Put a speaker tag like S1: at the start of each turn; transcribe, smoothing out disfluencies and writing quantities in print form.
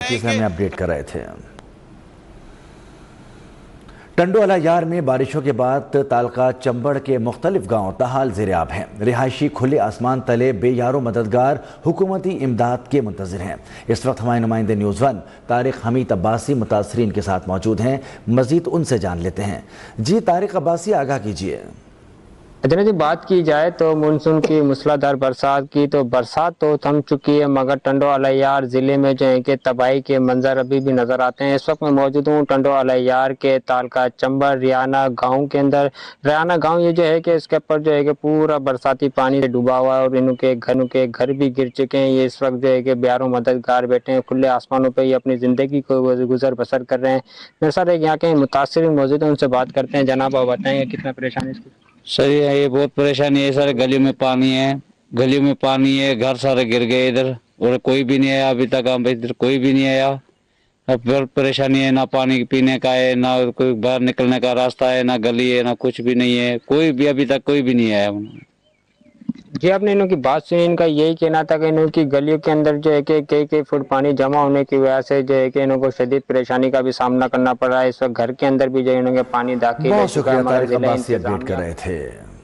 S1: चीज़ हमें अपडेट कर रहे थे। टंडो अलायार में बारिशों के बाद तालका चंबड़ के मुख्तलिफ गांव ताहाल ज़ेर-आब हैं। रिहायशी खुले आसमान तले बेयारो मददगार हुकूमती इमदाद के मुंतज़िर हैं। इस वक्त हमारे नुमाइंदे न्यूज़ वन तारिक हमीद अब्बासी मुतासरीन के साथ मौजूद हैं। मज़ीद उनसे जान लेते हैं। जी तारिक अब्बासी, आगाह कीजिए।
S2: जी, बात की जाए तो मानसून की मूसलाधार बरसात की, तो बरसात तो थम चुकी है, मगर टंडो अलायार ज़िले में जो है कि तबाही के मंजर अभी भी नज़र आते हैं। इस वक्त मैं मौजूद हूँ टंडो अलायार के तालका चंबड़ रियाना गांव के अंदर। रियाना गांव ये जो है कि इसके ऊपर जो है कि पूरा बरसाती पानी से डूबा हुआ है और इनके घर भी गिर चुके हैं। ये इस वक्त जो है कि बेयारों मददगार बैठे हैं, खुले आसमानों पर ये अपनी ज़िंदगी को गुजर बसर कर रहे हैं। मेरे साथ एक यहाँ के मुतासरीन मौजूद हैं, उनसे बात करते हैं। जनाब, आप बताएंगे कितना परेशानी इसकी?
S3: सर ये बहुत परेशानी है सर। गलियों में पानी है, गलियों में पानी है, घर सारे गिर गए इधर, और कोई भी नहीं आया अभी तक। हम इधर कोई भी नहीं आया। अब बहुत परेशानी है, ना पानी पीने का है, ना कोई बाहर निकलने का रास्ता है, ना गली है, ना कुछ भी नहीं है। कोई भी अभी तक कोई भी नहीं आया।
S2: जी, आपने इन्हों की बात सुनी। इनका यही कहना था कि इन्हों की गलियों के अंदर जो है कि कई फुट पानी जमा होने की वजह से जो है कि इन्हों को शदीद परेशानी का भी सामना करना पड़ रहा है। इस वक्त घर के अंदर भी जो है इन्हों के पानी दाखिल है।
S1: बहुत शुक्रिया तारिक अब्बासी, अपडेट कर रहे थे।